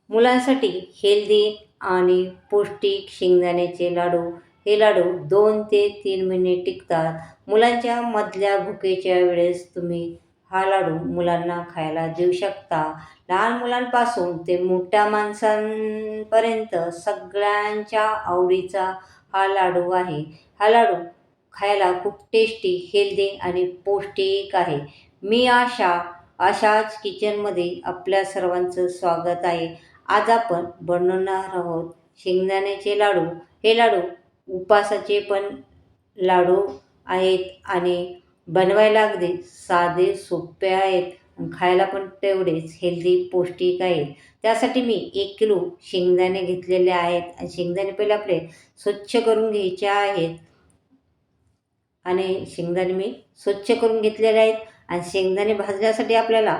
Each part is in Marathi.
मुलांसाठी हेल्दी आणि पौष्टिक शेंगदाण्याचे लाडू. हे लाडू 2 ते 3 महिने टिकतात. मुलांच्या मधल्या भुकेच्या वेळेस तुम्ही हा लाडू मुलांना खायला देऊ शकता. लहान मुलांपासून ते मोठ्या माणसांपर्यंत सगळ्यांच्या आवडीचा हा लाडू आहे. हा लाडू खायला खूप टेस्टी, हेल्दी आणि पौष्टिक आहे. मी अशाच किचनमध्ये आपल्या सर्वांचं स्वागत आहे. आज आपण बनवणार आहोत शेंगदाण्याचे लाडू. हे लाडू उपासाचे पण लाडू आहेत आणि बनवायला अगदी साधे सोपे आहेत. खायला पण तेवढेच हेल्दी पौष्टिक आहेत. त्यासाठी मी 1 किलो शेंगदाणे घेतलेले आहेत आणि शेंगदाणे पहिले आपले स्वच्छ करून घ्यायचे आहेत. आणि शेंगदाणे मी स्वच्छ करून घेतलेले आहेत. आणि शेंगदाणे भाजण्यासाठी आपल्याला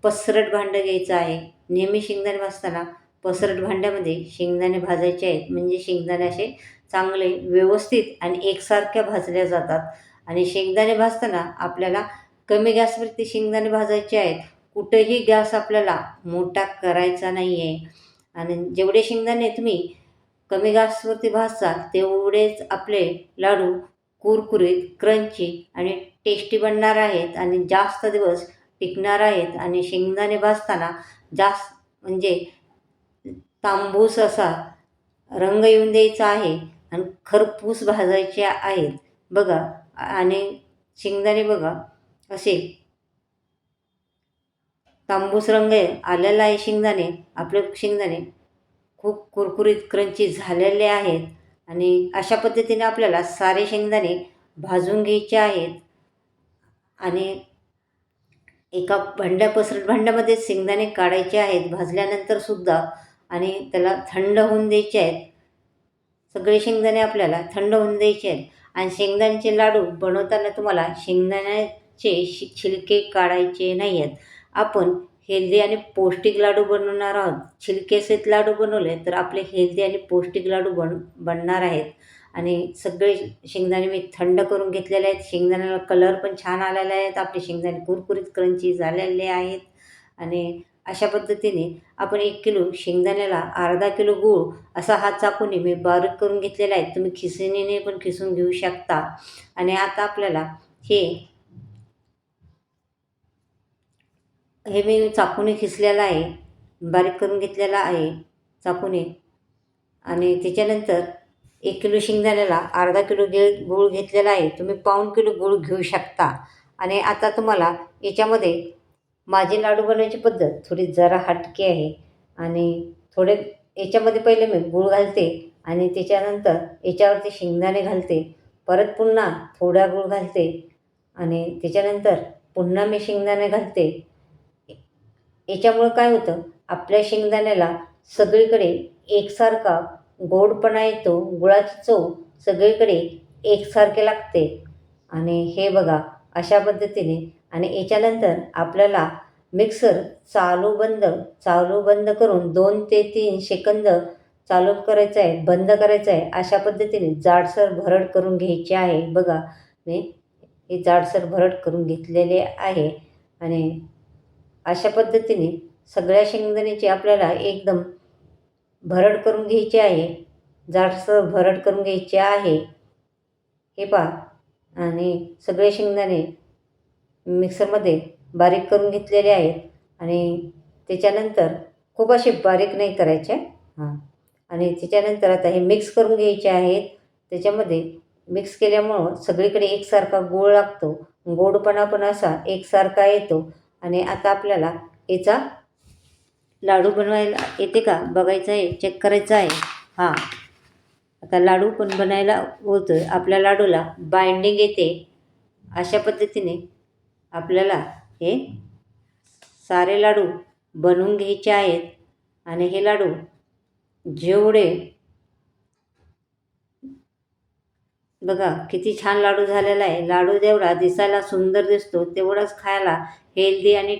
पसरट भांडं घ्यायचं आहे. नेहमी शेंगदाणे भाजताना पसरट भांड्यामध्ये शेंगदाणे भाजायचे आहेत, म्हणजे शेंगदाणे असे चांगले व्यवस्थित आणि एकसारख्या भाजल्या जातात. आणि शेंगदाणे भाजताना आपल्याला कमी गॅसवरती शेंगदाणे भाजायचे आहेत. कुठेही गॅस आपल्याला मोठा करायचा नाही आहे. आणि जेवढे शेंगदाणे तुम्ही कमी गॅसवरती भाजता तेवढेच आपले लाडू कुरकुरीत, क्रंची आणि टेस्टी बनणार आहेत आणि जास्त दिवस टिकणार आहेत. आणि शेंगदाणे भाजताना जास्त म्हणजे तांबूस असा रंग येऊन द्यायचा आहे आणि खरपूस भाजायचे आहेत बघा. आणि शेंगदाणे बघा असे तांबूस रंग आलेला आहे. आपले शेंगदाणे खूप कुरकुरीत क्रंची झालेले आहेत. आणि अशा पद्धतीने आपल्याला सारे शेंगदाणे भाजून घ्यायचे आहेत. आणि एका पसरट भांड्यामध्ये शेंगदाणे काढायचे आहेत भाजल्यानंतर सुद्धा. आणि त्याला थंड होऊन द्यायचे आहेत. सगळे शेंगदाणे आपल्याला थंड होऊन द्यायचे आहेत. आणि शेंगदाण्याचे लाडू बनवताना तुम्हाला शेंगदाण्याचे छिलके काढायचे नाही आहेत. आपण हेल्दी आणि पौष्टिक लाडू बनवणार आहोत. छिलकेसहित लाडू बनवले तर आपले हेल्दी आणि पौष्टिक लाडू बनणार आहेत. आणि सगळे शेंगदाणे मी थंड करून घेतलेले आहेत. शेंगदाण्याला कलर पण छान आलेला आहेत. आपले शेंगदाणे कुरकुरीत क्रंची झालेले आहेत. आणि अशा पद्धतीने आपण 1 किलो शेंगदाण्याला अर्धा किलो गूळ असा हा चाकूने मी बारीक करून घेतलेला आहे. तुम्ही खिसणीने पण खिसून घेऊ शकता. आणि आता आपल्याला हे मी चाकूने खिसलेलं आहे, बारीक करून घेतलेला आहे चाकूने. आणि त्याच्यानंतर 1 किलो शेंगदाण्याला अर्धा किलो गूळ घेतलेला आहे. तुम्ही पाऊण किलो गूळ घेऊ शकता. आणि आता तुम्हाला याच्यामध्ये माझी लाडू बनवायची पद्धत थोडी जरा हटके आहे. आणि थोडे याच्यामध्ये पहिले मी गूळ घालते आणि त्याच्यानंतर याच्यावरती शेंगदाणे घालते. परत पुन्हा थोडा गूळ घालते आणि त्याच्यानंतर पुन्हा मी शेंगदाणे घालते. याच्यामुळं काय होतं, आपल्या शेंगदाण्याला सगळीकडे एकसारखा गोडपणा येतो. गुळाची चव सगळीकडे एकसारखे लागते. आणि हे बघा अशा पद्धतीने. आणि याच्यानंतर आपल्याला मिक्सर चालू बंद करून 2 ते 3 सेकंद चालू करायचं आहे, बंद करायचं आहे. अशा पद्धतीने जाडसर भरड करून घ्यायची आहे. बघा मी हे जाडसर भरड करून घेतलेले आहे. आणि अशा पद्धतीने सगळ्या शेंगदाण्याची आपल्याला एकदम भरड करून घ्यायची आहे, जाडसर भरड करून घ्यायची आहे. हे पहा. आणि सगळे शेंगदाणे मिक्सरमध्ये बारीक करून घेतलेले आहेत. आणि त्याच्यानंतर खूप असे बारीक नाही करायचे. आणि त्याच्यानंतर आता हे मिक्स करून घ्यायचे आहेत. त्याच्यामध्ये मिक्स केल्यामुळं सगळीकडे एकसारखा गूळ लागतो, गोडपणा पण असा एकसारखा येतो. आणि आता आपल्याला याचा लाडू बनवायला येते का बघायचं आहे, चेक करायचं आहे. आता लाडू पण बनायला होतो आहे. आपल्या लाडूला बाइंडिंग येते. अशा पद्धतीने आपल्याला हे सारे लाडू बनवून घ्यायचे आहेत. आणि हे लाडू जेवढे बघा किती छान लाडू झालेला आहे. लाडू जेवढा दिसायला सुंदर दिसतो तेवढाच खायला हेल्दी आणि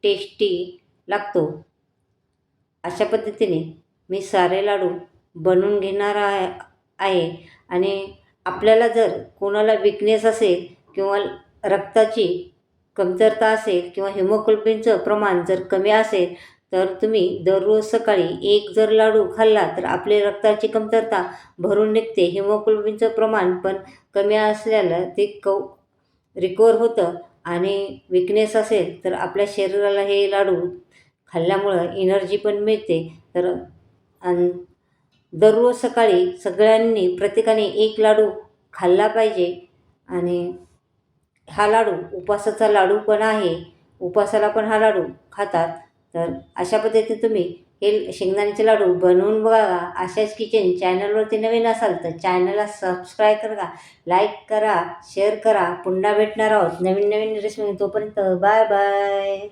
टेस्टी लागतो. अशा पद्धतीने मी सारे लाडू बनवून घेणार आहे. आणि आपल्याला जर कोणाला विकनेस असेल किंवा रक्ताची कमतरता असेल किंवा हिमोग्लोबिनचं प्रमाण जर कमी असेल तर तुम्ही दररोज सकाळी एक जर लाडू खाल्ला तर आपले रक्ताची कमतरता भरून निघते. हिमोग्लोबिनचं प्रमाण पण कमी असल्यानं ते रिकवर होतं आणि विकनेस असेल तर आपल्या शरीराला हे लाडू खाल्ल्यामुळं एनर्जी पण मिळते. तर दररोज सकाळी सगळ्यांनी प्रत्येकाने एक लाडू खाल्ला पाहिजे. आणि हा लाडू उपवासाचा लाडू पण आहे. उपवासाला पण हा लाडू खातात. तर अशा पद्धतीने तुम्ही हे शेंगदाण्याचे लाडू बनवून बघा. आशाच किचन चॅनलवरती नवीन असाल तर चॅनलला सबस्क्राईब करा, लाईक करा, शेअर करा. पुन्हा भेटणार आहोत नवीन नवीन रेसिपी. तोपर्यंत बाय बाय.